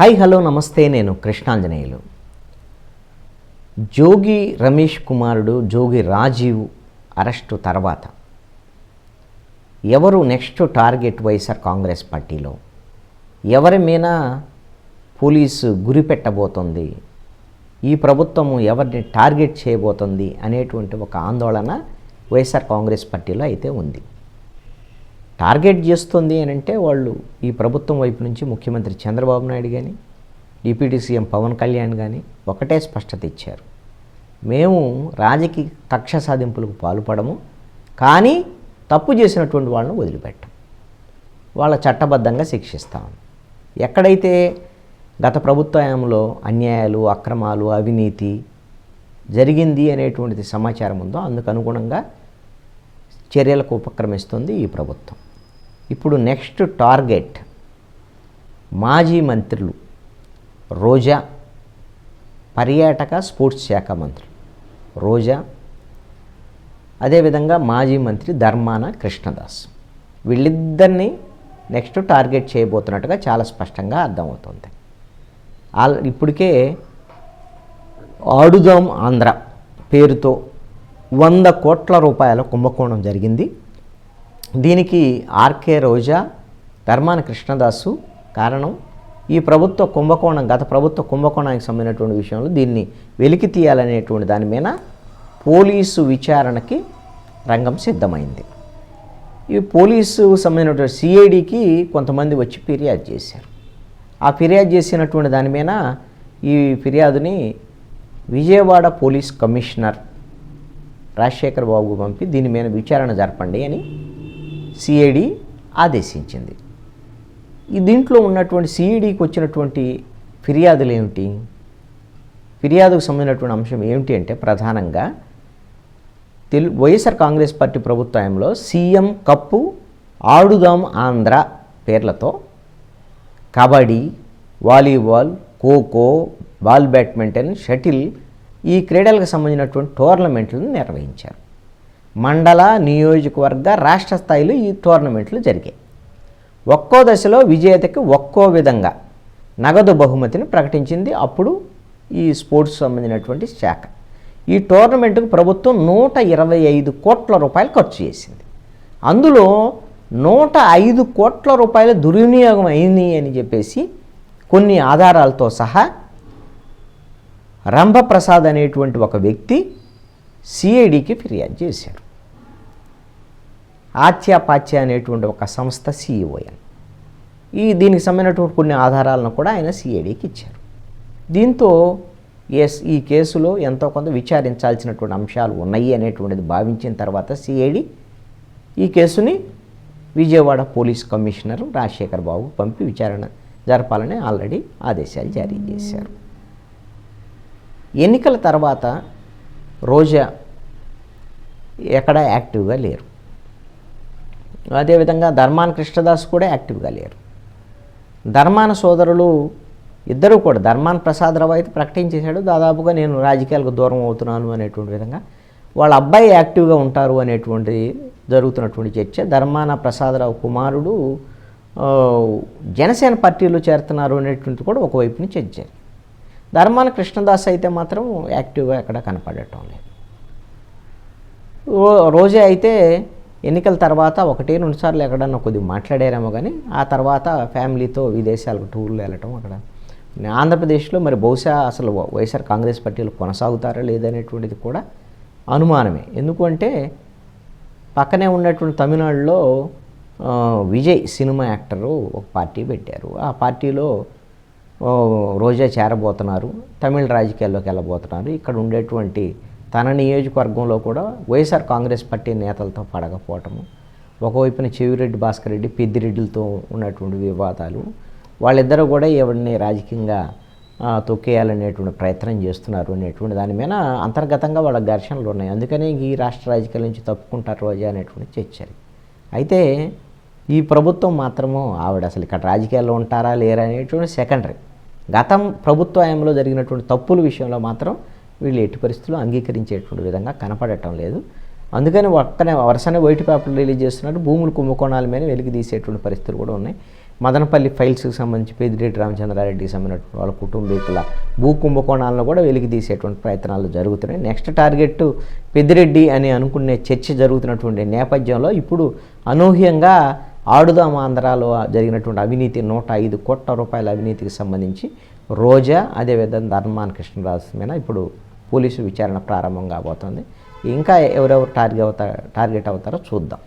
Hi hello నమస్తే, నేను కృష్ణాంజనేయులు. జోగి రమేష్ కుమారుడు జోగి రాజీవ్ అరెస్టు తర్వాత ఎవరు నెక్స్ట్ టార్గెట్ వైఎస్ఆర్ కాంగ్రెస్ పార్టీలో, ఎవరి మీద పోలీసు గురి పెట్టబోతుంది, ఈ ప్రభుత్వము ఎవరిని టార్గెట్ చేయబోతుంది అనేటువంటి ఒక ఆందోళన వైఎస్ఆర్ కాంగ్రెస్ పార్టీలో అయితే ఉంది. టార్గెట్ చేస్తుంది అని అంటే వాళ్ళు ఈ ప్రభుత్వం వైపు నుంచి ముఖ్యమంత్రి చంద్రబాబు నాయుడు కానీ డిప్యూటీ సీఎం పవన్ కళ్యాణ్ కానీ ఒకటే స్పష్టత ఇచ్చారు. మేము రాజకీయ కక్ష సాధింపులకు పాల్పడము, కానీ తప్పు చేసినటువంటి వాళ్ళను వదిలిపెట్టం, వాళ్ళ చట్టబద్ధంగా శిక్షిస్తాం. ఎక్కడైతే గత ప్రభుత్వంలో అన్యాయాలు, అక్రమాలు, అవినీతి జరిగింది అనేటువంటిది సమాచారం ఉందో అందుకు అనుగుణంగా చర్యలకు ఉపక్రమిస్తుంది ఈ ప్రభుత్వం. ఇప్పుడు నెక్స్ట్ టార్గెట్ మాజీ మంత్రులు రోజా, పర్యాటక స్పోర్ట్స్ శాఖ మంత్రి రోజా, అదేవిధంగా మాజీ మంత్రి ధర్మాన కృష్ణదాస్, వీళ్ళిద్దరినీ నెక్స్ట్ టార్గెట్ చేయబోతున్నట్టుగా చాలా స్పష్టంగా అర్థమవుతుంది. ఇప్పటికే ఆడుదాం ఆంధ్ర పేరుతో 100 కోట్ల రూపాయల కుంభకోణం జరిగింది. దీనికి ఆర్కే రోజా, ధర్మాన కృష్ణదాసు కారణం. ఈ ప్రభుత్వ కుంభకోణం, గత ప్రభుత్వ కుంభకోణానికి సంబంధించినటువంటి విషయంలో దీన్ని వెలికి తీయాలనేటువంటి దాని మీద పోలీసు విచారణకి రంగం సిద్ధమైంది. ఈ పోలీసు సంబంధించినటువంటి సిఐడికి కొంతమంది వచ్చి ఫిర్యాదు చేశారు. ఆ ఫిర్యాదు చేసినటువంటి దాని మీద ఈ ఫిర్యాదుని విజయవాడ పోలీస్ కమిషనర్ రాజశేఖర్ బాబుకు పంపి దీని మీద విచారణ జరపండి అని సిఐడి ఆదేశించింది. ఈ దీంట్లో ఉన్నటువంటి సిఐడికి వచ్చినటువంటి ఫిర్యాదులు ఏమిటి, ఫిర్యాదుకు సంబంధించినటువంటి అంశం ఏమిటి అంటే ప్రధానంగా వైఎస్ఆర్ కాంగ్రెస్ పార్టీ ప్రభుత్వంలో సీఎం కప్పు, ఆడుదాం ఆంధ్ర పేర్లతో kabaddi, volleyball, kho kho, ball badminton, shuttle ఈ క్రీడలకు సంబంధించినటువంటి టోర్నమెంట్లను నిర్వహించారు. మండల, నియోజకవర్గ, రాష్ట్ర స్థాయిలో ఈ టోర్నమెంట్లు జరిగాయి. ఒక్కో దశలో విజేతకి ఒక్కో విధంగా నగదు బహుమతిని ప్రకటించింది అప్పుడు ఈ స్పోర్ట్స్ సంబంధించినటువంటి శాఖ. ఈ టోర్నమెంట్కు ప్రభుత్వం 125 కోట్ల రూపాయలు ఖర్చు చేసింది. అందులో 105 కోట్ల రూపాయల దుర్వినియోగం అయింది అని చెప్పేసి కొన్ని ఆధారాలతో సహా రంభప్రసాద్ అనేటువంటి ఒక వ్యక్తి సిఐడికి ఫిర్యాదు చేశారు. ఆత్యాపాత్య అనేటువంటి ఒక సంస్థ సిఇఓ అని దీనికి సంబంధించినటువంటి కొన్ని ఆధారాలను కూడా ఆయన సిఐడికి ఇచ్చారు. దీంతో ఈ కేసులో ఎంతో కొంత విచారించాల్సినటువంటి అంశాలు ఉన్నాయి అనేటువంటిది భావించిన తర్వాత సిఐడి ఈ కేసుని విజయవాడ పోలీస్ కమిషనర్ రాజశేఖర్ బాబు పంపి విచారణ జరపాలని ఆల్రెడీ ఆదేశాలు జారీ చేశారు. ఎన్నికల తర్వాత రోజా ఎక్కడ యాక్టివ్గా లేరు, అదేవిధంగా ధర్మాన కృష్ణదాస్ కూడా యాక్టివ్గా లేరు. ధర్మాన సోదరులు ఇద్దరూ కూడా, ధర్మాన ప్రసాదరావు అయితే ప్రకటించేశాడు దాదాపుగా నేను రాజకీయాలకు దూరం అవుతున్నాను అనేటువంటి విధంగా, వాళ్ళ అబ్బాయి యాక్టివ్గా ఉంటారు అనేటువంటి జరుగుతున్నటువంటి చర్చ. ధర్మాన ప్రసాదరావు కుమారుడు జనసేన పార్టీలో చేరుతున్నారు అనేటువంటి కూడా ఒకవైపు నుంచి చర్చ. ధర్మాన కృష్ణదాస్ అయితే మాత్రం యాక్టివ్గా ఎక్కడ కనపడటం లేదు. రోజే అయితే ఎన్నికల తర్వాత 1-2 సార్లు ఎక్కడన్నా కొద్దిగా మాట్లాడారేమో, కానీ ఆ తర్వాత ఫ్యామిలీతో విదేశాలకు టూర్లు వెళ్ళటం, అక్కడ ఆంధ్రప్రదేశ్లో మరి బహుశా అసలు వైఎస్ఆర్ కాంగ్రెస్ పార్టీలో కొనసాగుతారా లేదనేటువంటిది కూడా అనుమానమే. ఎందుకంటే పక్కనే ఉన్నటువంటి తమిళనాడులో విజయ్ సినిమా యాక్టరు ఒక పార్టీ పెట్టారు. ఆ పార్టీలో రోజా చేరబోతున్నారు, తమిళ రాజకీయాల్లోకి వెళ్ళబోతున్నారు. ఇక్కడ ఉండేటువంటి తన నియోజకవర్గంలో కూడా వైఎస్ఆర్ కాంగ్రెస్ పార్టీ నేతలతో పడకపోవటము, ఒకవైపున చెవిరెడ్డి భాస్కర్ రెడ్డి, పెద్దిరెడ్డిలతో ఉన్నటువంటి వివాదాలు, వాళ్ళిద్దరూ కూడా ఎవరిని రాజకీయంగా తొక్కేయాలనేటువంటి ప్రయత్నం చేస్తున్నారు అనేటువంటి దాని మీద అంతర్గతంగా వాళ్ళ ఘర్షణలు ఉన్నాయి. అందుకనే ఈ రాష్ట్ర రాజకీయాల నుంచి తప్పుకుంటారు రోజా అనేటువంటి చర్చ. అయితే ఈ ప్రభుత్వం మాత్రము ఆవిడ అసలు ఇక్కడ రాజకీయాల్లో ఉంటారా లేరా అనేటువంటి సెకండరీ. గతం ప్రభుత్వంలో జరిగినటువంటి తప్పుల విషయంలో మాత్రం వీళ్ళు ఎట్టి పరిస్థితుల్లో అంగీకరించేటువంటి విధంగా కనపడటం లేదు. అందుకని వరుసనే వైట్ పేపర్లు రిలీజ్ చేస్తున్నారు, భూములు కుంభకోణాల మీద వెలికి తీసేటువంటి పరిస్థితులు కూడా ఉన్నాయి. మదనపల్లి ఫైల్స్కి సంబంధించి పెద్దిరెడ్డి రామచంద్రారెడ్డికి సంబంధించిన వాళ్ళ కుటుంబీకుల భూ కుంభకోణాలను కూడా వెలికి తీసేటువంటి ప్రయత్నాలు జరుగుతున్నాయి. నెక్స్ట్ టార్గెట్ పెద్దిరెడ్డి అని అనుకునే చర్చ జరుగుతున్నటువంటి నేపథ్యంలో ఇప్పుడు అనూహ్యంగా ఆడుదాం ఆంధ్రాలో జరిగినటువంటి అవినీతి 105 కోట్ల రూపాయల అవినీతికి సంబంధించి రోజా అదేవిధంగా ధర్మాన కృష్ణరాజు మీద ఇప్పుడు పోలీసు విచారణ ప్రారంభం కాబోతోంది. ఇంకా ఎవరెవరు టార్గెట్ అవుతారో చూద్దాం.